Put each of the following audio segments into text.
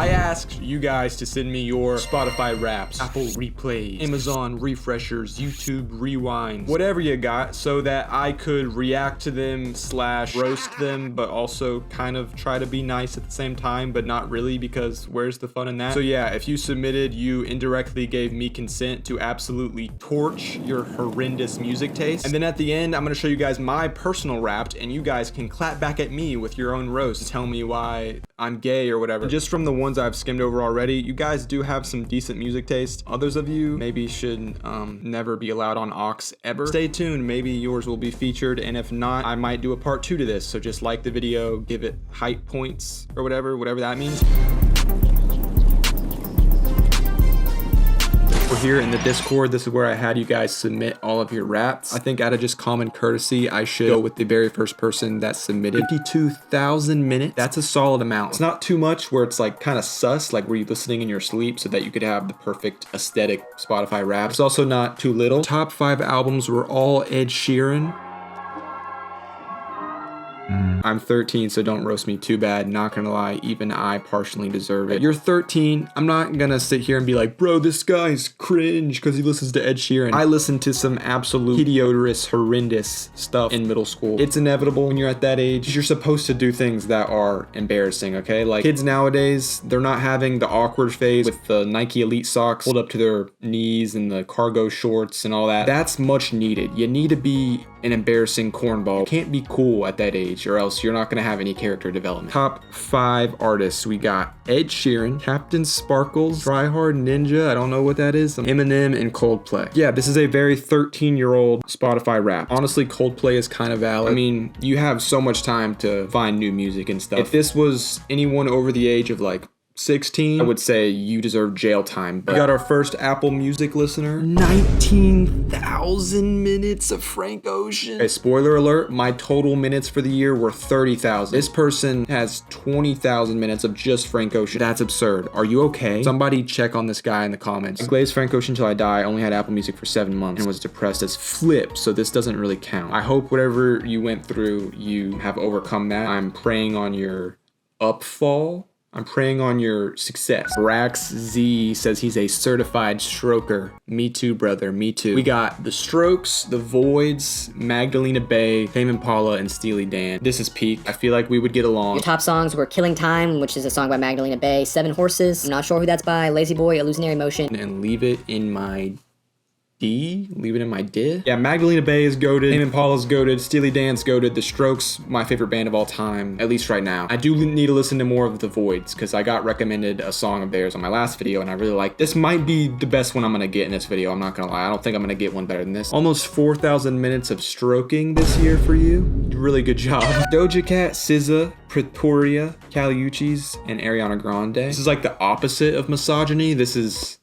I asked you guys to send me your Spotify Wraps, Apple Replays, Amazon Refreshers, YouTube Rewind, whatever you got, so that I could react to them / roast them, but also kind of try to be nice at the same time, but not really, because where's the fun in that? So yeah, if you submitted, you indirectly gave me consent to absolutely torch your horrendous music taste. And then at the end, I'm gonna show you guys my personal Wrapped, and you guys can clap back at me with your own roast. Tell me why I'm gay or whatever. Just from the ones I've skimmed over already, you guys do have some decent music taste. Others of you maybe should never be allowed on aux ever. Stay tuned, maybe yours will be featured, and if not, I might do a part 2 to this. So just like the video, give it hype points or whatever that means. We're here in the Discord. This is where I had you guys submit all of your raps. I think out of just common courtesy, I should go with the very first person that submitted 52,000 minutes. That's a solid amount. It's not too much where it's like kind of sus, like were you listening in your sleep so that you could have the perfect aesthetic Spotify rap. It's also not too little. Top 5 albums were all Ed Sheeran. I'm 13, so don't roast me too bad. Not gonna lie, even I partially deserve it. You're 13. I'm not gonna sit here and be like, bro, this guy's cringe because he listens to Ed Sheeran. I listened to some absolute hideous, horrendous stuff in middle school. It's inevitable when you're at that age. You're supposed to do things that are embarrassing, okay? Like kids nowadays, they're not having the awkward phase with the Nike Elite socks pulled up to their knees and the cargo shorts and all that. That's much needed. You need to be an embarrassing cornball. You can't be cool at that age, or else you're not gonna have any character development. Top 5 artists. We got Ed Sheeran, Captain Sparkles, Try Hard Ninja, I don't know what that is, Eminem, and Coldplay. Yeah, this is a very 13-year-old Spotify rap. Honestly, Coldplay is kind of valid. I mean, you have so much time to find new music and stuff. If this was anyone over the age of like 16, I would say you deserve jail time. But we got our first Apple Music listener. 19,000 minutes of Frank Ocean. Okay, spoiler alert, my total minutes for the year were 30,000. This person has 20,000 minutes of just Frank Ocean. That's absurd. Are you okay? Somebody check on this guy in the comments. I glazed Frank Ocean till I die. I only had Apple Music for 7 months and was depressed as flip, so this doesn't really count. I hope whatever you went through, you have overcome that. I'm praying on your upfall. I'm praying on your success. Rax Z says he's a certified stroker. Me too, brother, me too. We got The Strokes, The Voids, Magdalena Bay, Tame Impala, and Steely Dan. This is peak. I feel like we would get along. Your top songs were Killing Time, which is a song by Magdalena Bay, 7 Horses, I'm not sure who that's by, Lazy Boy, Illusionary Motion, and Leave It in My D? Leave It in My D? Yeah, Magdalena Bay is goated, Tame Impala's goated, Steely Dan's goated, The Strokes, my favorite band of all time, at least right now. I do need to listen to more of The Voids, because I got recommended a song of theirs on my last video, and I really like this. Might be the best one I'm gonna get in this video, I'm not gonna lie. I don't think I'm gonna get one better than this. Almost 4,000 minutes of stroking this year for you. Really good job. Doja Cat, SZA, Pretoria, Caliuchis, and Ariana Grande. This is like the opposite of misogyny. This is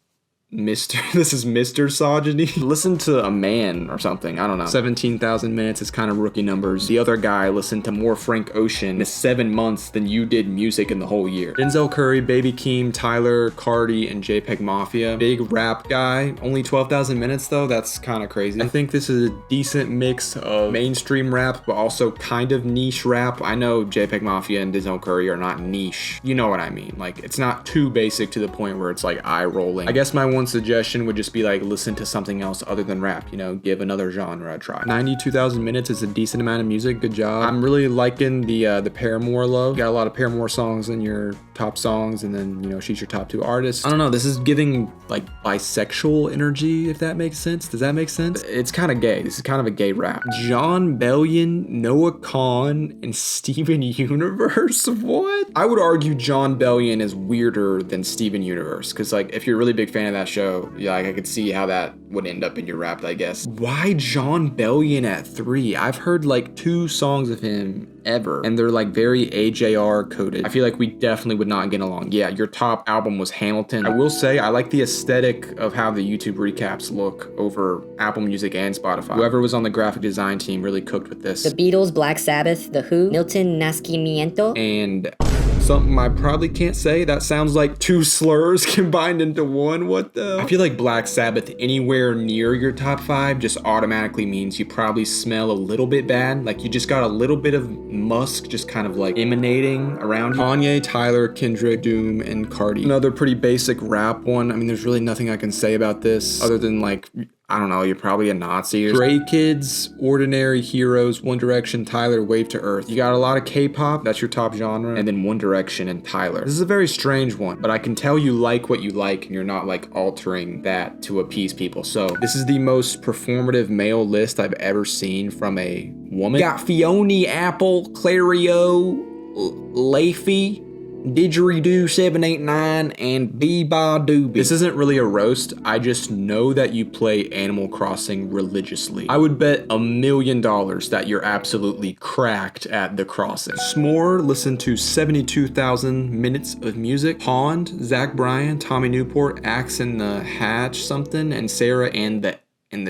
Mr. Misogyny. Listen to a man or something. I don't know. 17,000 minutes is kind of rookie numbers. The other guy listened to more Frank Ocean in 7 months than you did music in the whole year. Denzel Curry, Baby Keem, Tyler, Cardi, and JPEG Mafia. Big rap guy. Only 12,000 minutes though. That's kind of crazy. I think this is a decent mix of mainstream rap, but also kind of niche rap. I know JPEG Mafia and Denzel Curry are not niche. You know what I mean? Like, it's not too basic to the point where it's like eye rolling. I guess my one suggestion would just be like, listen to something else other than rap, you know, give another genre a try. 92,000 minutes is a decent amount of music. Good job. I'm really liking the Paramore love. You got a lot of Paramore songs in your top songs, and then, you know, she's your top 2 artists. I don't know, this is giving like bisexual energy, if that makes sense. Does that make sense? It's kind of gay. This is kind of a gay rap. John Bellion, Noah Kahan, and Steven Universe. What? I would argue John Bellion is weirder than Steven Universe, because like if you're a really big fan of that show, yeah, like I could see how that would end up in your rap, I guess. Why John Bellion at 3? I've heard like 2 songs of him ever, and they're like very AJR coded. I feel like we definitely would not get along. Yeah, your top album was Hamilton. I will say I like the aesthetic of how the YouTube recaps look over Apple Music and Spotify. Whoever was on the graphic design team really cooked with this. The Beatles, Black Sabbath, The Who, Milton Nascimento, and something I probably can't say. That sounds like two slurs combined into one. What the? I feel like Black Sabbath anywhere near your top 5 just automatically means you probably smell a little bit bad. Like you just got a little bit of musk just kind of like emanating around you. Kanye, Tyler, Kendrick, Doom, and Cardi. Another pretty basic rap one. I mean, there's really nothing I can say about this other than like, I don't know, you're probably a Nazi. Stray Kids, Ordinary Heroes, One Direction, Tyler, Wave to Earth. You got a lot of K-pop, that's your top genre, and then One Direction and Tyler. This is a very strange one, but I can tell you like what you like and you're not like altering that to appease people. So this is the most performative male list I've ever seen from a woman. Got Fiona Apple, Clario, Leafy, Didgeridoo 789, and Beba Doobie. This isn't really a roast, I just know that you play Animal Crossing religiously. I would bet $1 million that you're absolutely cracked at the crossing. S'more listened to 72,000 minutes of music. Pond, Zach Bryan, Tommy Newport, Axe and the Hatch something, and Sarah and the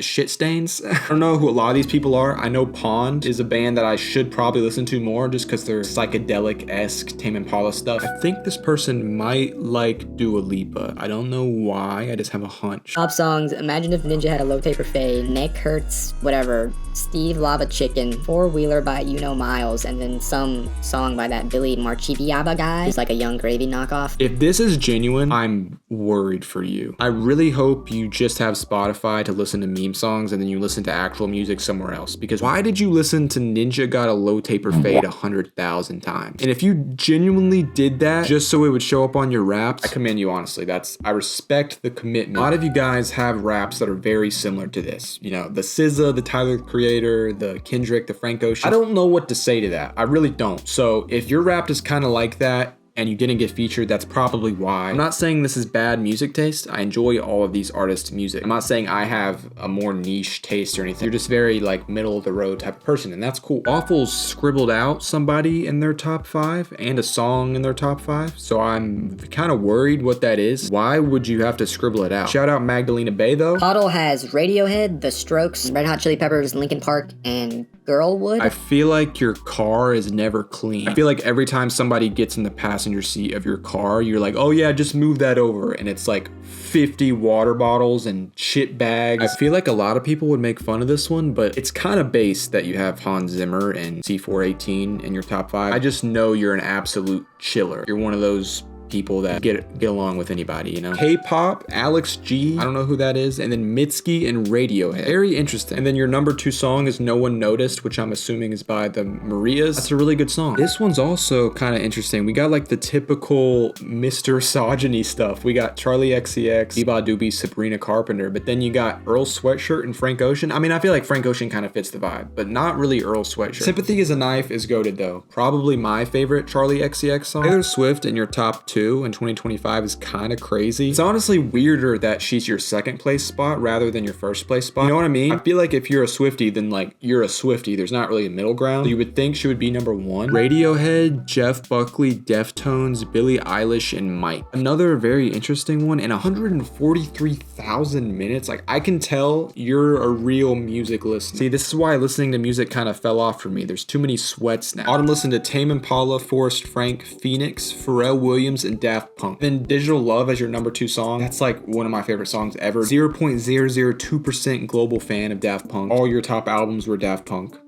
Shit Stains. I don't know who a lot of these people are. I know Pond is a band that I should probably listen to more just because they're psychedelic-esque Tame Impala stuff. I think this person might like Dua Lipa. I don't know why, I just have a hunch. Top songs: Imagine If Ninja Had a Low Taper Fade, Neck Hurts, whatever, Steve Lava Chicken, Four Wheeler by You Know Miles, and then some song by that Billy Marchiviaba guy who's like a Young Gravy knockoff. If this is genuine, I'm worried for you. I really hope you just have Spotify to listen to meme songs and then you listen to actual music somewhere else, because why did you listen to Ninja Got a Low Taper Fade 100,000 times? And if you genuinely did that just so it would show up on your raps, I commend you, honestly. I respect the commitment. A lot of you guys have raps that are very similar to this. You know, the SZA, the Tyler the Creator, the Kendrick, the Frank Ocean. I don't know what to say to that. I really don't. So if your rap is kind of like that and you didn't get featured, that's probably why. I'm not saying this is bad music taste. I enjoy all of these artists' music. I'm not saying I have a more niche taste or anything. You're just very like middle of the road type of person, and that's cool. Waffles scribbled out somebody in their top 5 and a song in their top 5, so I'm kind of worried what that is. Why would you have to scribble it out? Shout out Magdalena Bay though. Huddle has Radiohead, The Strokes, Red Hot Chili Peppers, Linkin Park, and Girlwood. I feel like your car is never clean. I feel like every time somebody gets in the passenger seat of your car, you're like, oh yeah, just move that over. And it's like 50 water bottles and shit bags. I feel like a lot of people would make fun of this one, but it's kind of base that you have Hans Zimmer and C418 in your top 5. I just know you're an absolute chiller. You're one of those people that get along with anybody, you know? K-pop, Alex G, I don't know who that is, and then Mitski and Radiohead. Very interesting. And then your number 2 song is No One Noticed, which I'm assuming is by the Marias. That's a really good song. This one's also kind of interesting. We got like the typical Mr. Misogyny stuff. We got Charlie XCX, Beba Doobie, Sabrina Carpenter, but then you got Earl Sweatshirt and Frank Ocean. I mean, I feel like Frank Ocean kind of fits the vibe, but not really Earl Sweatshirt. Sympathy is a Knife is goated though. Probably my favorite Charlie XCX song. Taylor Swift in your top 2 in 2025 is kind of crazy. It's honestly weirder that she's your second place spot rather than your first place spot. You know what I mean? I feel like if you're a Swiftie, then like you're a Swiftie. There's not really a middle ground. So you would think she would be number 1. Radiohead, Jeff Buckley, Deftones, Billie Eilish, and Mike. Another very interesting one, and 143,000 minutes. Like I can tell you're a real music listener. See, this is why listening to music kind of fell off for me. There's too many sweats now. Autumn listened to Tame Impala, Forrest Frank, Phoenix, Pharrell Williams, and Daft Punk. Then Digital Love as your number 2 song. That's like one of my favorite songs ever. 0.002% global fan of Daft Punk. All your top albums were Daft Punk.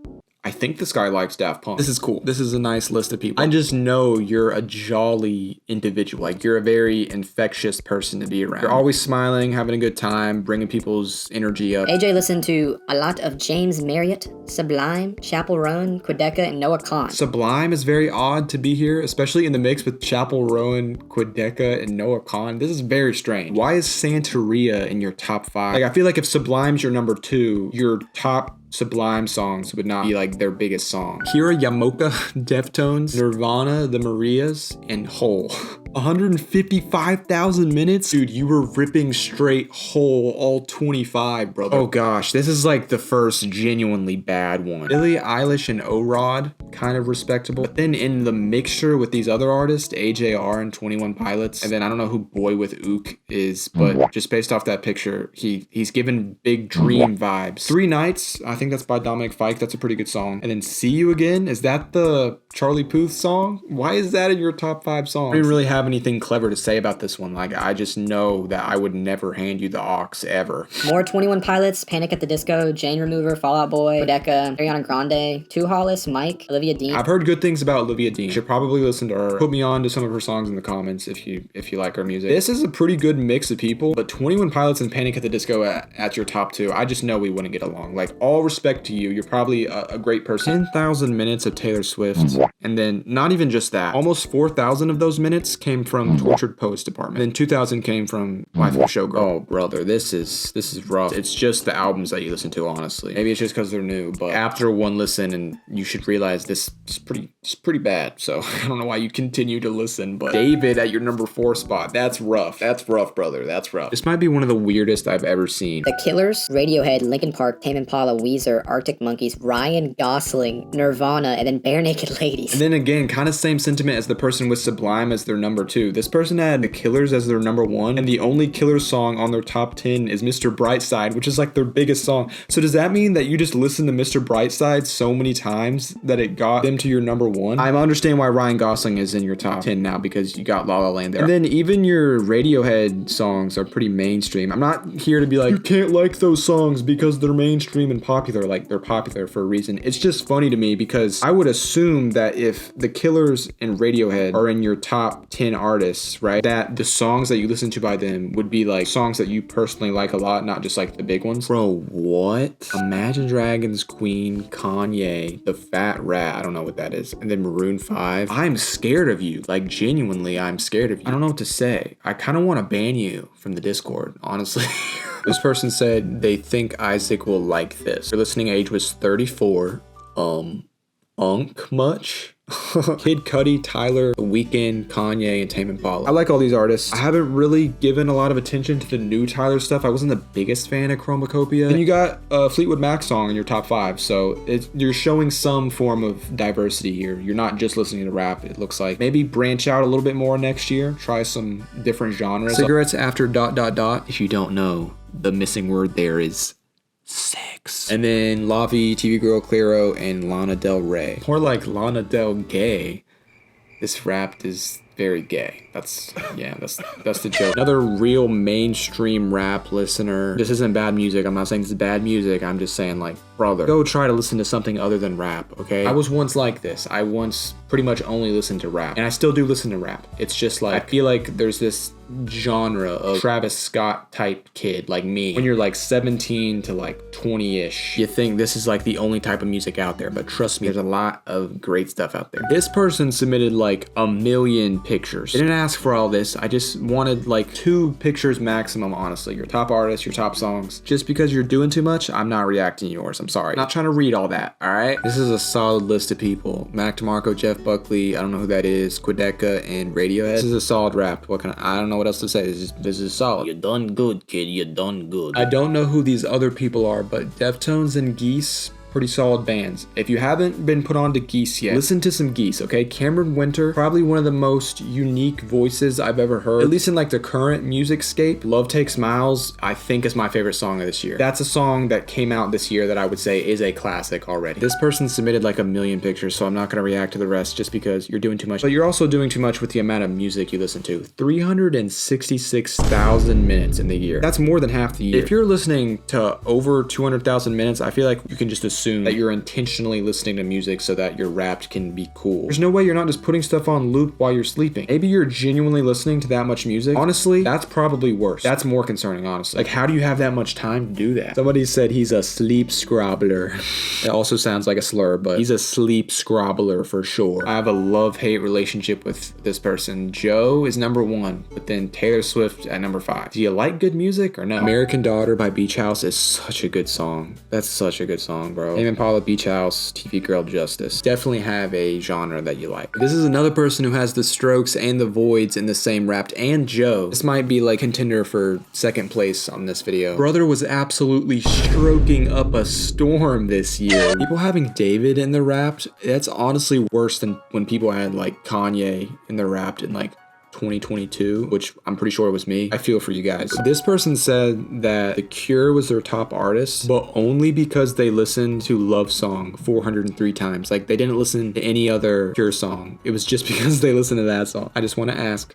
I think this guy likes Daft Punk. This is cool. This is a nice list of people. I just know you're a jolly individual. Like you're a very infectious person to be around. You're always smiling, having a good time, bringing people's energy up. AJ listened to a lot of James Marriott, Sublime, Chappell Roan, Quedeca, and Noah Kahan. Sublime is very odd to be here, especially in the mix with Chappell Roan, Quedeca, and Noah Kahan. This is very strange. Why is Santeria in your top 5? Like I feel like if Sublime's your number 2, your top Sublime songs would not be like their biggest song. Kira Yamoka, Deftones, Nirvana, The Marias, and Hole. 155,000 minutes? Dude, you were ripping straight Hole all 25, brother. Oh gosh, this is like the first genuinely bad one. Billie Eilish and O-Rod kind of respectable. But then in the mixture with these other artists, AJR and 21 Pilots, and then I don't know who Boy with Ook is, but just based off that picture, he's given Big Dream vibes. 3 Nights, I think that's by Dominic Fike. That's a pretty good song. And then See You Again, is that the Charlie Puth song? Why is that in your top 5 songs? I didn't really have anything clever to say about this one. Like, I just know that I would never hand you the aux ever. More 21 Pilots, Panic at the Disco, Jane Remover, Fall Out Boy, Bodeka, Ariana Grande, Two Hollis, Mike, Olivia Dean. I've heard good things about Olivia Dean. You should probably listen to her. Put me on to some of her songs in the comments if you like her music. This is a pretty good mix of people, but 21 Pilots and Panic at the Disco at your top 2, I just know we wouldn't get along. Like, all respect to you. You're probably a great person. 10,000 minutes of Taylor Swift, and then not even just that. Almost 4,000 of those minutes came from Tortured Poets Department. And then 2,000 came from Life of a Showgirl. Oh, brother, this is rough. It's just the albums that you listen to, honestly. Maybe it's just because they're new, but after one listen, and you should realize this is pretty bad. So I don't know why you continue to listen, but David at your number 4 spot. That's rough. That's rough, brother. That's rough. This might be one of the weirdest I've ever seen. The Killers, Radiohead, Linkin Park, Tame Impala, Weezer, Arctic Monkeys, Ryan Gosling, Nirvana, and then Bare Naked Ladies. And then again, kind of same sentiment as the person with Sublime as their number 2. This person had The Killers as their number 1, and the only Killers song on their top 10 is Mr. Brightside, which is like their biggest song. So does that mean that you just listened to Mr. Brightside so many times that it got them to your number 1? I understand why Ryan Gosling is in your top 10 now, because you got La La Land there. And then even your Radiohead songs are pretty mainstream. I'm not here to be like, you can't like those songs because they're mainstream and popular. Like, they're popular for a reason. It's just funny to me because I would assume that if The Killers and Radiohead are in your top 10 artists, right, that the songs that you listen to by them would be like songs that you personally like a lot, not just like the big ones. Bro, what? Imagine Dragons, Queen, Kanye, The Fat Rat, I don't know what that is, and then Maroon 5. I'm scared of you. Like, genuinely, I'm scared of you. I don't know what to say. I kind of want to ban you from the Discord, honestly. This person said they think Isaac will like this. Their listening age was 34. Much? Kid Cudi, Tyler, The Weeknd, Kanye, and Tame Impala. I like all these artists. I haven't really given a lot of attention to the new Tyler stuff. I wasn't the biggest fan of Chromacopia. Then you got a Fleetwood Mac song in your top 5, so you're showing some form of diversity here. You're not just listening to rap, it looks like. Maybe branch out a little bit more next year. Try some different genres. Cigarettes after ... If you don't know, the missing word there is sex. And then Lavi, TV Girl, Clairo, and Lana Del Rey. More like Lana Del Gay. This rap is very gay. That's the joke. Another real mainstream rap listener. This isn't bad music. I'm not saying this is bad music. I'm just saying, like, brother, go try to listen to something other than rap, okay? I was once like this. I once pretty much only listened to rap. And I still do listen to rap. It's just like, I feel like there's this genre of Travis Scott type kid like me. When you're like 17 to like 20-ish, you think this is like the only type of music out there. But trust me, there's a lot of great stuff out there. This person submitted like 1 million pictures. I didn't ask for all this. I just wanted like 2 pictures maximum, honestly. Your top artists, your top songs. Just because you're doing too much, I'm not reacting to yours. I'm sorry. I'm not trying to read all that, all right? This is a solid list of people. Mac DeMarco, Jeff Buckley, I don't know who that is, Quedeca, and Radiohead. This is a solid rap. I don't know what else to say. This is solid. You done good, kid. You done good. I don't know who these other people are, but Deftones and Geese, pretty solid bands. If you haven't been put on to Geese yet, listen to some Geese, okay? Cameron Winter, probably one of the most unique voices I've ever heard, at least in like the current music scape. Love Takes Miles, I think, is my favorite song of this year. That's a song that came out this year that I would say is a classic already. This person submitted like 1 million pictures, so I'm not gonna react to the rest just because you're doing too much. But you're also doing too much with the amount of music you listen to. 366,000 minutes in the year. That's more than half the year. If you're listening to over 200,000 minutes, I feel like you can just assume that you're intentionally listening to music so that your Wrapped can be cool. There's no way you're not just putting stuff on loop while you're sleeping. Maybe you're genuinely listening to that much music. Honestly, that's probably worse. That's more concerning, honestly. Like, how do you have that much time to do that? Somebody said he's a sleep scrobbler. It also sounds like a slur, but he's a sleep scrobbler for sure. I have a love-hate relationship with this person. Joe is number 1, but then Taylor Swift at number 5. Do you like good music or no? American Daughter by Beach House is such a good song. That's such a good song, bro. bro. Tame Impala, Beach House, TV Girl Justice. Definitely have a genre that you like. This is another person who has the Strokes and the Voids in the same Wrapped, and Joe. This might be like contender for second place on this video. Brother was absolutely stroking up a storm this year. People having David in the Wrapped, that's honestly worse than when people had like Kanye in the Wrapped in like 2022, which I'm pretty sure it was me. I feel for you guys. This person said that The Cure was their top artist, but only because they listened to Love Song 403 times. Like, they didn't listen to any other Cure song. It was just because they listened to that song. I just want to ask,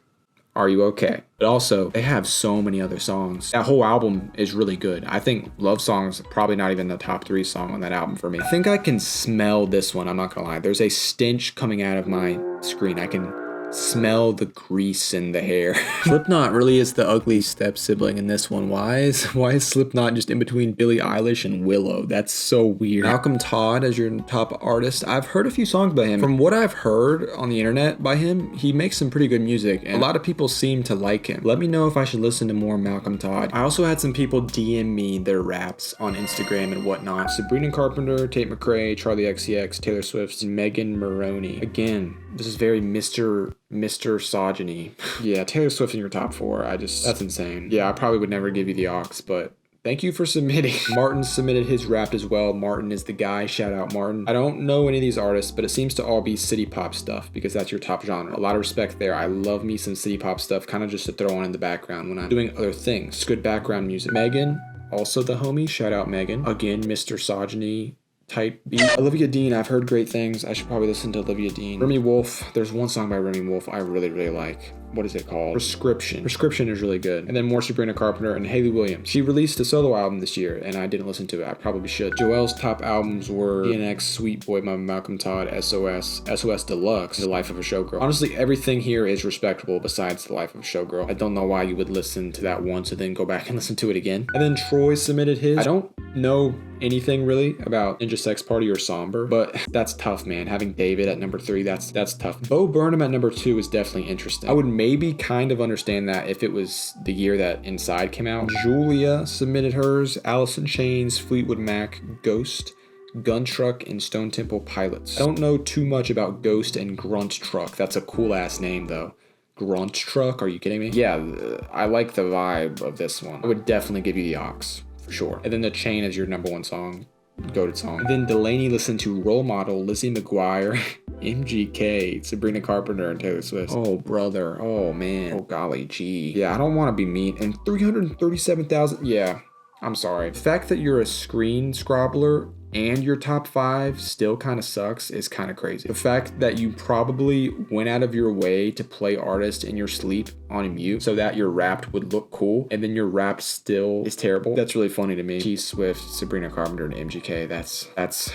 are you okay? But also, they have so many other songs. That whole album is really good. I think Love Song's probably not even the top 3 song on that album for me. I think I can smell this one, I'm not gonna lie. There's a stench coming out of my screen. I can smell the grease in the hair. Slipknot really is the ugly step sibling in this one. Why is Slipknot just in between Billie Eilish and Willow? That's so weird. Malcolm Todd as your top artist. I've heard a few songs by him. From what I've heard on the internet by him, he makes some pretty good music and a lot of people seem to like him. Let me know if I should listen to more Malcolm Todd. I also had some people DM me their raps on Instagram and whatnot. Sabrina Carpenter, Tate McRae, Charlie XCX, Taylor Swift, Megan Maroney. Again, this is very Mr. Sogyny. Yeah, Taylor Swift in your top 4. That's insane. Yeah, I probably would never give you the aux, but thank you for submitting. Martin submitted his rap as well. Martin is the guy. Shout out Martin. I don't know any of these artists, but it seems to all be city pop stuff because that's your top genre. A lot of respect there. I love me some city pop stuff, kind of just to throw on in the background when I'm doing other things. It's good background music. Megan, also the homie. Shout out Megan. Again, Mr. Sogyny type beat. Olivia Dean, I've heard great things. I should probably listen to Olivia Dean. Remy Wolf, there's one song by Remy Wolf I really, really like. What is it called? Prescription. Prescription is really good. And then more Sabrina Carpenter and Hayley Williams. She released a solo album this year and I didn't listen to it. I probably should. Joelle's top albums were DNX, Sweet Boy by Malcolm Todd, SOS, SOS Deluxe, The Life of a Showgirl. Honestly, everything here is respectable besides The Life of a Showgirl. I don't know why you would listen to that once and then go back and listen to it again. And then Troy submitted his. I don't know anything really about Ninja Sex Party or Somber, but that's tough, man. Having David at number 3, that's tough. Bo Burnham at number 2 is definitely interesting. I would maybe kind of understand that if it was the year that Inside came out. Julia submitted hers. Alice in Chains, Fleetwood Mac, Ghost, Gun Truck, and Stone Temple Pilots. I don't know too much about Ghost and Grunt Truck. That's a cool ass name though. Grunt Truck, are you kidding me? Yeah, I like the vibe of this one. I would definitely give you the aux. For sure. And then The Chain is your number 1 song, goated song. And then Delaney listened to Role Model, Lizzie McGuire, MGK, Sabrina Carpenter, and Taylor Swift. Oh, brother. Oh, man. Oh, golly gee. Yeah, I don't want to be mean. And 337,000. Yeah, I'm sorry. The fact that you're a screen scrobbler and your top 5 still kind of sucks is kind of crazy. The fact that you probably went out of your way to play artists in your sleep on mute so that your Wrapped would look cool and then your Wrapped still is terrible. That's really funny to me. T Swift, Sabrina Carpenter, and MGK. That's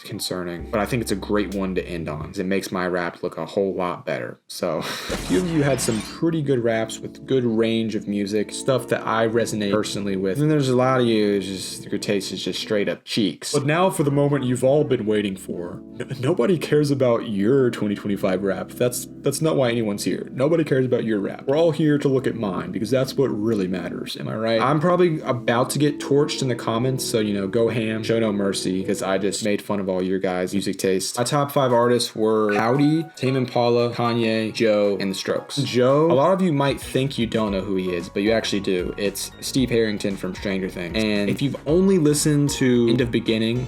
concerning, but I think it's a great one to end on because it makes my rap look a whole lot better. So a few of you had some pretty good raps with good range of music, stuff that I resonate personally with. And then there's a lot of you, just your taste is just straight up cheeks. But now for the moment you've all been waiting for. Nobody cares about your 2025 rap. That's not why anyone's here. Nobody cares about your rap. We're all here to look at mine because that's what really matters. Am I right? I'm probably about to get torched in the comments, so go ham, show no mercy, because I just made fun of all your guys' music taste. My top 5 artists were Howdy, Tame Impala, Kanye, Joe, and The Strokes. Joe, a lot of you might think you don't know who he is, but you actually do. It's Steve Harrington from Stranger Things. And if you've only listened to End of Beginning,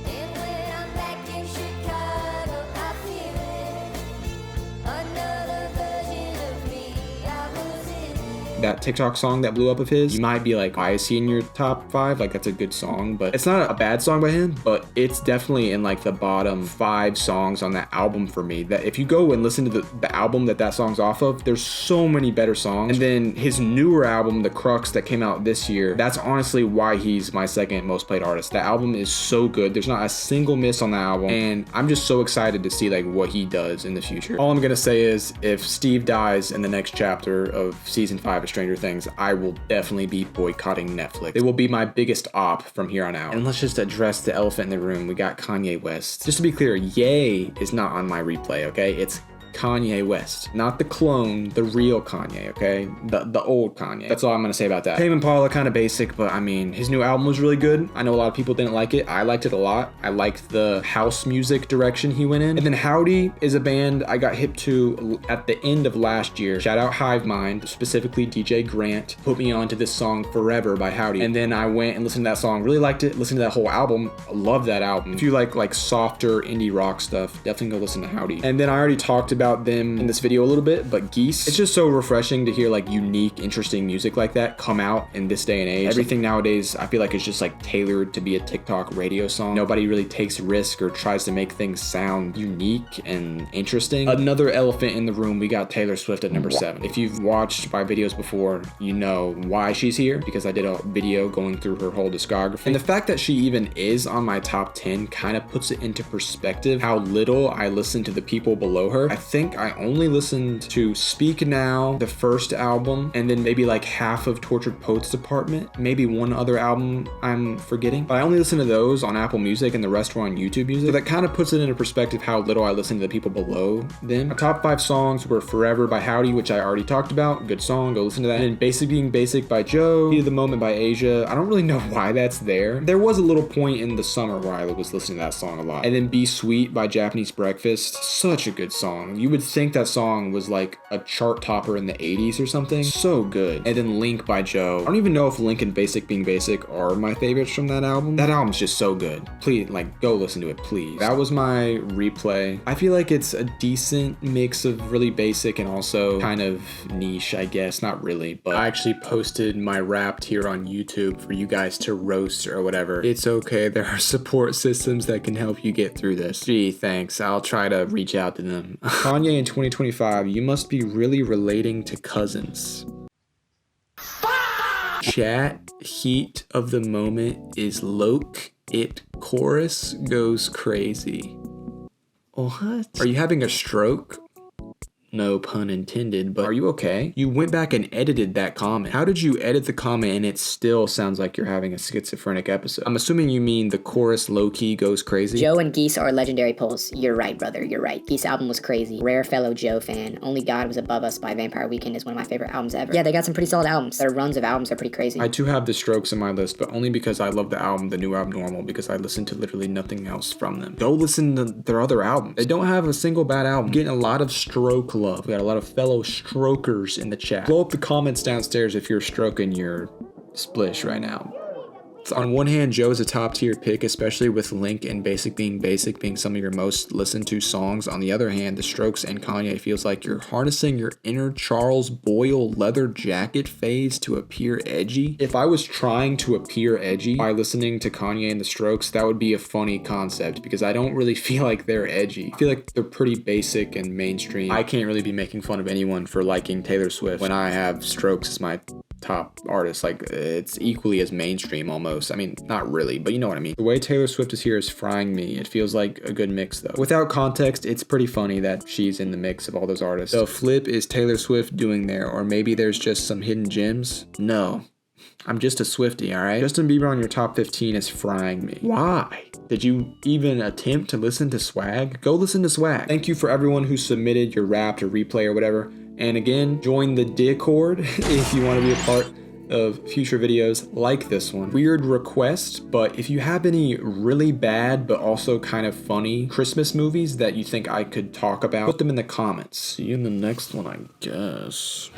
that TikTok song that blew up of his, you might be like, why is he in your top 5? Like, that's a good song, but it's not a bad song by him, but it's definitely in like the bottom 5 songs on that album for me. That if you go and listen to the album that song's off of, there's so many better songs. And then his newer album, The Crux, that came out this year, that's honestly why he's my second most played artist. The album is so good. There's not a single miss on the album, and I'm just so excited to see like what he does in the future. All I'm gonna say is, if Steve dies in the next chapter of season 5 of Stranger Things, I will definitely be boycotting Netflix. It will be my biggest op from here on out. And let's just address the elephant in the room. We got Kanye West. Just to be clear, Yay is not on my replay, okay? It's Kanye West. Not the clone, the real Kanye, okay? The old Kanye. That's all I'm gonna say about that. Tame Impala, kind of basic, but I mean, his new album was really good. I know a lot of people didn't like it. I liked it a lot. I liked the house music direction he went in. And then Howdy is a band I got hip to at the end of last year. Shout out Hive Mind, specifically DJ Grant, put me onto this song Forever by Howdy. And then I went and listened to that song, really liked it, listened to that whole album, love that album. If you like softer indie rock stuff, definitely go listen to Howdy. And then I already talked about them in this video a little bit, but Geese, it's just so refreshing to hear like unique, interesting music like that come out in this day and age. Everything nowadays, I feel like it's just like tailored to be a TikTok radio song. Nobody really takes risk or tries to make things sound unique and interesting. Another elephant in the room, we got Taylor Swift at number 7. If you've watched my videos before, you know why she's here, because I did a video going through her whole discography. And the fact that she even is on my top 10 kind of puts it into perspective how little I listen to the people below her. I think I only listened to Speak Now, the first album, and then maybe like half of Tortured Poets Department, maybe one other album I'm forgetting. But I only listen to those on Apple Music and the rest were on YouTube Music. So that kind of puts it into perspective how little I listen to the people below them. My top 5 songs were Forever by Howdy, which I already talked about. Good song, go listen to that. And then Basic Being Basic by Joe, Heat of the Moment by Asia. I don't really know why that's there. There was a little point in the summer where I was listening to that song a lot. And then Be Sweet by Japanese Breakfast. Such a good song. You would think that song was like a chart topper in the 80s or something. So good. And then Link by Joe. I don't even know if Link and Basic Being Basic are my favorites from that album. That album's just so good. Please, like, go listen to it, please. That was my replay. I feel like it's a decent mix of really basic and also kind of niche, I guess. Not really, but I actually posted my Wrapped here on YouTube for you guys to roast or whatever. It's okay. There are support systems that can help you get through this. Gee, thanks. I'll try to reach out to them. Kanye in 2025, you must be really relating to cousins. Chat, heat of the moment is Loke. It chorus goes crazy. What? Are you having a stroke? No pun intended, but are you okay? You went back and edited that comment. How did you edit the comment and it still sounds like you're having a schizophrenic episode? I'm assuming you mean the chorus low-key goes crazy? Joe and Geese are legendary pulls. You're right, brother, you're right. Geese album was crazy. Rare fellow Joe fan. Only God Was Above Us by Vampire Weekend is one of my favorite albums ever. Yeah, they got some pretty solid albums. Their runs of albums are pretty crazy. I too have The Strokes in my list, but only because I love the album, the new album Normal, because I listen to literally nothing else from them. Go listen to their other albums. They don't have a single bad album. Getting a lot of stroke love. We got a lot of fellow strokers in the chat. Blow up the comments downstairs if you're stroking your splish right now. So on one hand, Joe is a top tier pick, especially with Link and Basic being some of your most listened to songs. On the other hand, The Strokes and Kanye feels like you're harnessing your inner Charles Boyle leather jacket phase to appear edgy. If I was trying to appear edgy by listening to Kanye and The Strokes, that would be a funny concept because I don't really feel like they're edgy. I feel like they're pretty basic and mainstream. I can't really be making fun of anyone for liking Taylor Swift when I have Strokes as my top artist. Like, it's equally as mainstream almost. I mean, not really, but you know what I mean. The way Taylor Swift is here is frying me. It feels like a good mix though. Without context, it's pretty funny that she's in the mix of all those artists. So flip is Taylor Swift doing there, or maybe there's just some hidden gems? No. I'm just a Swiftie, alright? Justin Bieber on your top 15 is frying me. Why? Did you even attempt to listen to Swag? Go listen to Swag. Thank you for everyone who submitted your Wrapped or replay or whatever. And again, join the Discord if you want to be a part of future videos like this one. Weird request, but if you have any really bad but also kind of funny Christmas movies that you think I could talk about, put them in the comments. See you in the next one, I guess.